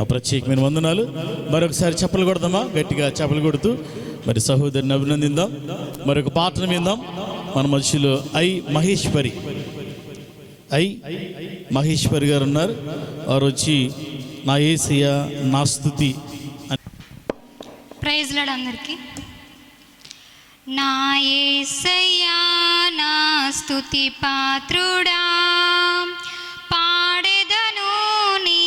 ఆ ప్రత్యేకమైన వందనాలు. మరొకసారి చప్పలు కొడదామా? గట్టిగా చప్పలు కొడుతూ మరి సహోదరిని అభినందిద్దాం. మరొక పాటను విందాం. మన మధ్యలో మహేశ్వరి గారు ఉన్నారు. వారు వచ్చి నా యేసయ్య నా స్తుతి. ప్రైజ్ లార్డ్ అందరికీ. నా యేసయ్యా నా స్తుతి పాత్రుడా, పాడెదను నీ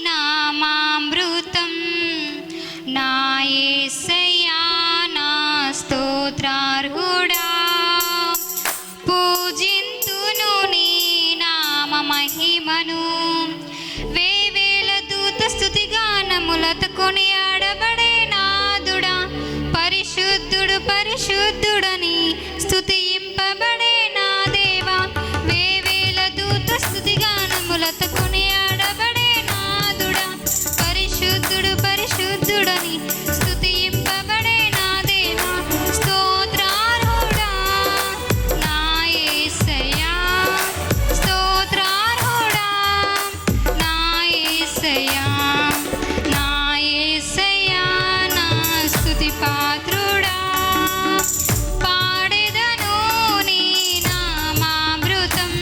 నామామృతం. నా యేసయ్యా నా స్తోత్రార్హుడా, పూజింతును నీ నామ మహిమను. వేవేల దూత స్తుతి గానములతో కొనియాడబడే నాదుడా, పరిశుద్ధుడు పరిశుద్ధుడని స్తుతింపబడే నా దేవా. వేవేల దూత స్తుతి గానములతో కొనియాడబడే నాదుడా, పరిశుద్ధుడు పరిశుద్ధుడని స్తుతింపబడే నా దేవా. స్తోత్రార్హుడా నా యేసయ్యా, స్తోత్రార్హుడా నా యేసయ్యా, నా యేసయ్యా నా స్తుతి పాత్రుడా, పాడెదను నీ నామామృతం.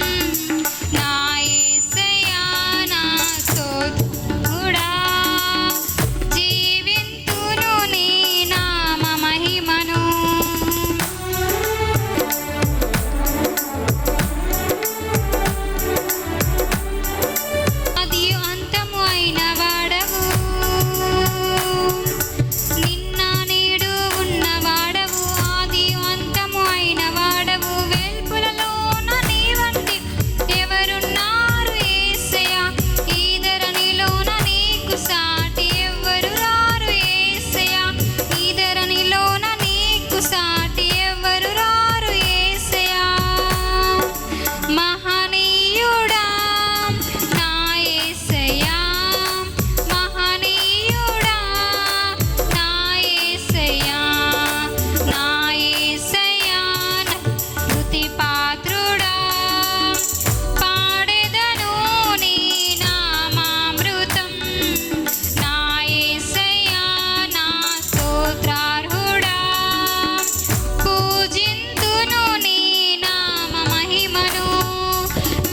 నా యేసయ్యా నా స్తోత్రుడా, జీవింతును నీ నామ మహిమను. ఆది అంతము అయిన వాడవు, నిన్న నేడు ఉన్నవాడవు. ఆది అంతము అయిన వాడవు, వెల్పులలోన నీ వంటి ఎవరున్నారు యేసయ్యా. ఈ ధరణిలోన నీకు సాటి ఎవ్వరు రారు యేసయ్యా. ఈ ధరణిలోన నీకు సాటి ఎవ్వరు రారు యేసయ్యా. మహనీయుడా నా యేసయ్యా, మహనీయుడా నా యేసయ్యా, నా యేసయ్యా నా స్తుతి పాత్రుడా, పాడెదను నీ నామామృతం. నా యేసయ్యా నా స్తోత్రార్హుడా, పూజింతును నీ నామ మహిమను.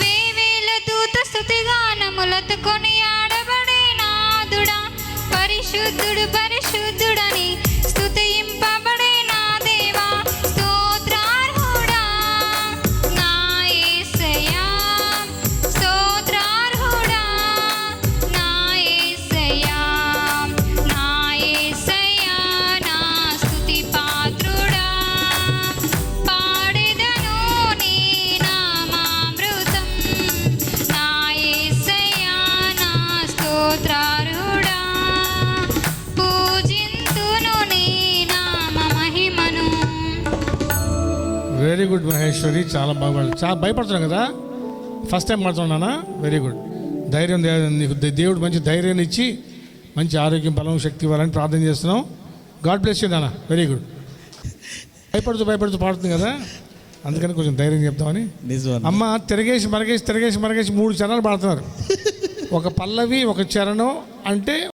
వేవేల దూత స్తుతి గానములతో కొనియాడబడే నాదుడా, పరిశుద్ధుడు పరిశుద్ధుడని స్తుతింపబడే నా దేవా. స్తోత్రార్హుడా నా యేసయ్యా, స్తోత్రార్హుడా నా యేసయ్యా, నా యేసయ్యా నా స్తుతి పాత్రుడా, పాడెదను నీ నామామృతం. నా యేసయ్యా నా స్తోత్రార్హుడా, పూజింతును నీ నామ మహిమను. వెరీ గుడ్ మహేశ్వరి, చాలా బాగా చాలా భయపడుతున్నావు కదా, ఫస్ట్ టైం మాట్లాడుతున్నానా? Very good. ధైర్యం నీకు దేవుడు మంచి ధైర్యాన్ని ఇచ్చి మంచి ఆరోగ్యం బలం శక్తి ఇవ్వాలని ప్రార్థన చేస్తున్నాం. గాడ్ బ్లెస్ యూ నాన్న. Very good. భయపడుతూ పాడుతుంది కదా, అందుకని కొంచెం ధైర్యం చెప్తామని. అమ్మ తిరగేసి మరగేసి 3 చరణాలు పాడుతున్నారు. ఒక పల్లవి ఒక చరణం అంటే